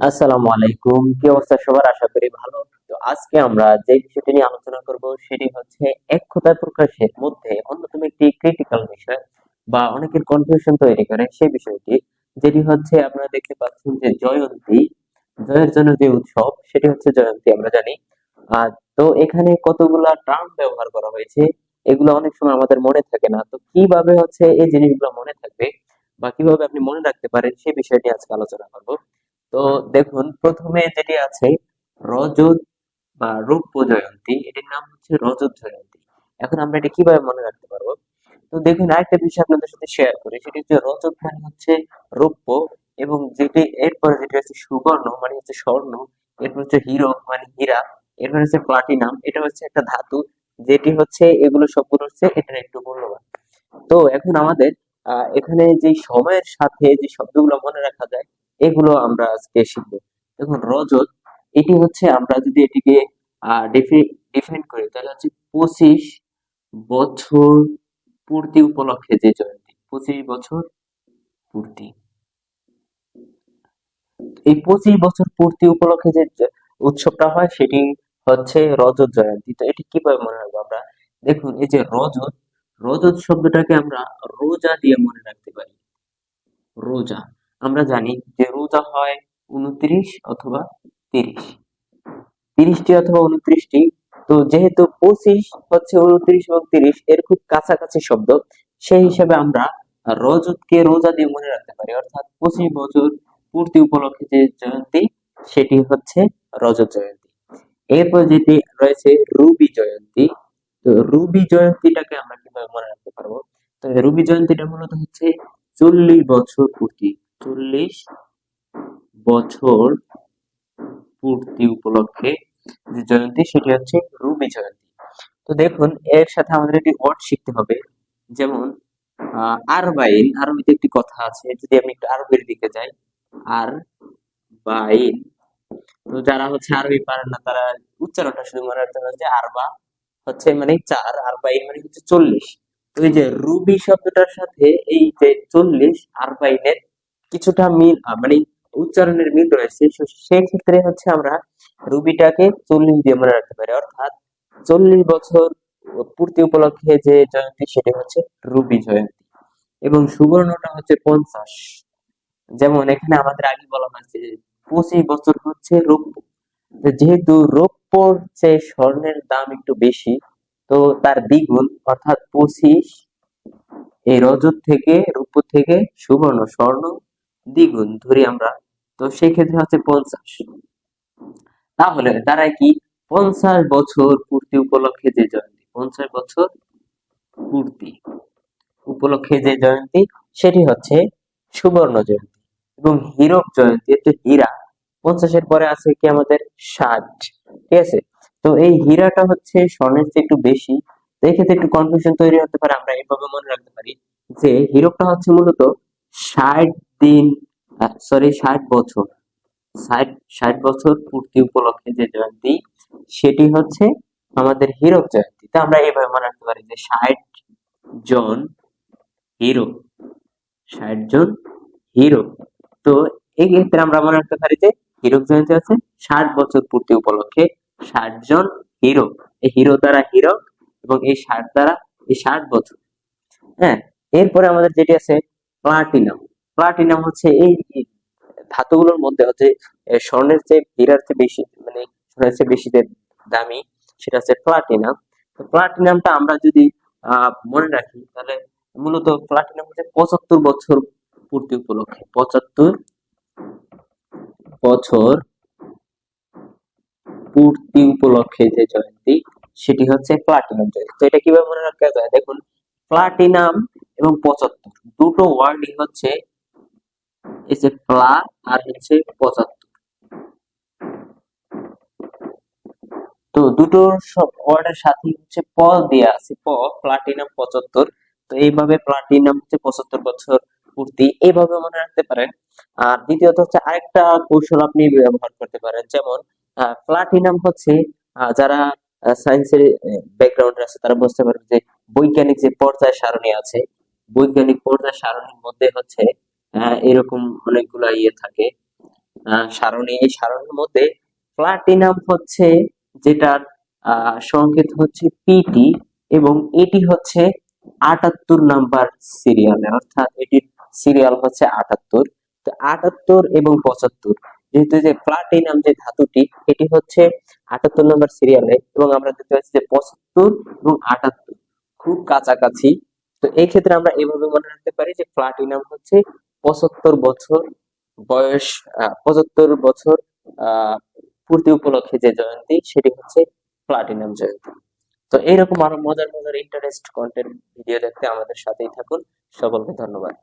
আসসালামু আলাইকুম, কি অবস্থা সবার? আশা করি ভালো। তো আজকে আমরা যে বিষয়টি নিয়ে আলোচনা করব সেটি হচ্ছে এক কথায় প্রকাশের মধ্যে অন্যতম একটি ক্রিটিক্যাল বিষয় বা অনেকের কনফিউশন তৈরি করে সেই বিষয়টি, যেটি হচ্ছে আপনারা দেখতে পাচ্ছেন যে জয়ন্তী, জয়ের জন্য যে উৎসব সেটি হচ্ছে জয়ন্তী আমরা জানি। আর তো এখানে কতগুলা টার্ম ব্যবহার করা হয়েছে, এগুলো অনেক সময় আমাদের মনে থাকে না। তো কিভাবে হচ্ছে এই জিনিসগুলো মনে থাকবে বা কিভাবে আপনি মনে রাখতে পারেন সেই বিষয়টি আজকে আলোচনা করব। তো দেখুন, প্রথমে যেটি আছে রজত বা রৌপ্য জয়ন্তী, এটির নাম হচ্ছে রজত জয়ন্তী। এখন আমরা এটা কিভাবে মনে রাখতে পারবো? তো দেখুন, আরেকটা বিষয় আপনাদের সাথে শেয়ার করি, সেটি হচ্ছে রজত মানে হচ্ছে রৌপ্য, এবং যেটি এরপরে যেটি হচ্ছে সুবর্ণ মানে হচ্ছে স্বর্ণ, এরপর হচ্ছে হিরো মানে হীরা, এরপর হচ্ছে প্লাটিনাম, এটা হচ্ছে একটা ধাতু, যেটি হচ্ছে এগুলো সবগুলো হচ্ছে এটার একটু মূল্যবান। তো এখন আমাদের এখানে যে সময়ের সাথে যে শব্দগুলো মনে রাখা যায়, এগুলো আমরা আজকে শিখবো। দেখুন, রজত, এটি হচ্ছে আমরা যদি এটিকে ডিফাইন করি তাহলে হচ্ছে 25 বছর পূর্তি উপলক্ষে যে জয়ন্তী, 25 বছর পূর্তি। এই 25 বছর পূর্তি উপলক্ষে যে উৎসবটা হয় সেটি হচ্ছে রজত জয়ন্তী। তো এটি কিভাবে মনে রাখবো আমরা? দেখুন, এই যে রজত, রজত শব্দটাকে আমরা রোজা দিয়ে মনে রাখতে পারি। রোজা, আমরা জানি যে রোজা হয় 29 অথবা 30, 30টি অথবা 29টি। তো যেহেতু 25 হচ্ছে 29 এবং 30 এর খুব কাছাকাছি শব্দ, সেই হিসাবে আমরা রজতকে রোজা দিয়ে মনে রাখতে পারি, অর্থাৎ 25 বছর পূর্তি উপলক্ষে যে জয়ন্তী সেটি হচ্ছে রজত জয়ন্তী। এরপর যেটি রয়েছে রুবি জয়ন্তী। তো রুবি জয়ন্তীটাকে আমরা কিভাবে মনে রাখতে পারবো? তো এই রুবি জয়ন্তীটা মূলত হচ্ছে 40 বছর পূর্তি, 40 বছর পূর্তি উপলক্ষে যে জয়ন্তী সেটি হচ্ছে রুবি জয়ন্তী। তো দেখুন, এর সাথে আমাদের একটি ওয়ার্ড শিখতে হবে, যেমন আরবাইন। আরবিতে একটি কথা আছে, যদি আমি একটু আরবির দিকে যাই, আর বাইন। তো যারা হচ্ছে আরবি পারেন না তারা উচ্চারণটা শুধু মনে রাখতে পারেন যে আরবা হচ্ছে মানে 4, আর বাইন মানে হচ্ছে 40। তো এই যে রুবি শব্দটার সাথে এই যে 40 আর বাইনের কিছুটা মিল, মানে উচ্চারণের মিল রয়েছে। সেক্ষেত্রে হচ্ছে আমরা রুবিটাকে 40 দিয়ে মনে রাখতে পারি, অর্থাৎ 40 বছর পূর্তি উপলক্ষে যে জয়ন্তী সেটি হচ্ছে রুবি জয়ন্তী। এবং সুবর্ণটা হচ্ছে 50, যেমন এখানে আমাদের আগে বলা হয়েছে যে 25 বছর হচ্ছে রৌপ্য। তো যেহেতু রৌপ্যর চেয়ে স্বর্ণের দাম একটু বেশি, তো তার দ্বিগুণ অর্থাৎ 25, এই রজত থেকে রৌপ্য থেকে সুবর্ণ স্বর্ণ দ্বিগুণ ধরি আমরা, তো সেই ক্ষেত্রে হচ্ছে 50। তাহলে দাঁড়ায় কি, 50 বছর পূর্তি উপলক্ষে যে জয়ন্তী, 50 বছর পূর্তি উপলক্ষে যে জয়ন্তী সেটি হচ্ছে সুবর্ণ জয়ন্তী। এবং হীরক জয়ন্তী হচ্ছে হীরা, 50-এর পরে আছে কি আমাদের 60, ঠিক আছে? তো এই হীরাটা হচ্ছে স্বর্ণের চেয়ে একটু বেশি, তো এই ক্ষেত্রে একটু কনফিউশন তৈরি হতে পারে। আমরা এইভাবে মনে রাখতে পারি যে হীরকটা হচ্ছে মূলত 60 দিন, সরি 60 বছর, 60 বছর পূর্তি উপলক্ষে যে জয়ন্তী সেটি হচ্ছে আমাদের হীরক জয়ন্তী। তো আমরা এইভাবে মনে রাখতে পারি যে 60 জন হিরো, 60 জন হিরো। তো এই ক্ষেত্রে আমরা মনে রাখতে পারি যে হীরক জয়ন্তী আছে 60 বছর পূর্তি উপলক্ষে 60 জন হিরো। এই হিরো দ্বারা হীরক, এবং এই 60 দ্বারা এই 60 বছর। হ্যাঁ, এরপরে আমাদের যেটি আছে প্লাটিনাম। প্লাটিনাম হচ্ছে এই ধাতুগুলোর মধ্যে হচ্ছে স্বর্ণের চেয়ে হীরার চেয়ে বেশি, মানে স্বর্ণের চেয়ে বেশি যে দামি, সেটা হচ্ছে প্লাটিনাম। তো প্লাটিনামটা আমরা যদি মনে রাখি তাহলে মূলত প্লাটিনাম হচ্ছে 75 বছর পূর্তি উপলক্ষে, 75 বছর পূর্তি উপলক্ষে যে জয়ন্তী সেটি হচ্ছে প্লাটিনাম জয়ন্তী। তো এটা কিভাবে মনে রাখা যায়? দেখুন, প্লাটিনাম এবং 75 দুটো ওয়ার্ডই হচ্ছে এই যে প্লা আর হচ্ছে 75। তো দুটোর সব ওয়ার্ডের সাথে হচ্ছে প দেয়া আছে, প্লাটিনাম 75। তো এইভাবে প্লাটিনাম হচ্ছে 75 বছর পূর্তি, এইভাবে মনে রাখতে পারেন। আর দ্বিতীয়ত হচ্ছে আরেকটা কৌশল আপনি ব্যবহার করতে পারেন, যেমন প্লাটিনাম হচ্ছে যারা সায়েন্সের ব্যাকগ্রাউন্ডে আছে তারা বুঝতে পারবে যে বৈজ্ঞানিক যে পর্যায় সারণী আছে, বৈজ্ঞানিক পর্যায় সারণীর মধ্যে হচ্ছে এরকম অনেকগুলা ইয়ে থাকে, সারণী, এই সারণীর মধ্যে প্লাটিনাম হচ্ছে যেটার সংকেত হচ্ছে পিটি, এবং এটি হচ্ছে ৭৮ নাম্বার সিরিয়ালে, অর্থাৎ এটির সিরিয়াল হচ্ছে ৭৮। তো ৭৮ এবং ৭৫, যেহেতু যে প্লাটিনাম যে ধাতুটি এটি হচ্ছে ৭৮ নাম্বার সিরিয়ালে, এবং আমরা দেখতে পাচ্ছি যে ৭৫ এবং ৭৮ খুব কাছাকাছি। তো এই ক্ষেত্রে আমরা এভাবে মনে রাখতে পারি যে প্লাটিনাম হচ্ছে ৭৫ বছর বয়স, ৭৫ বছর আহ পূর্তি উপলক্ষে যে জয়ন্তী সেটি হচ্ছে প্লাটিনাম জয়ন্তী। তো এইরকম আরো মজার মজার ইন্টারেস্ট কন্টেন্ট ভিডিও দেখতে আমাদের সাথেই থাকুন। সকলকে ধন্যবাদ।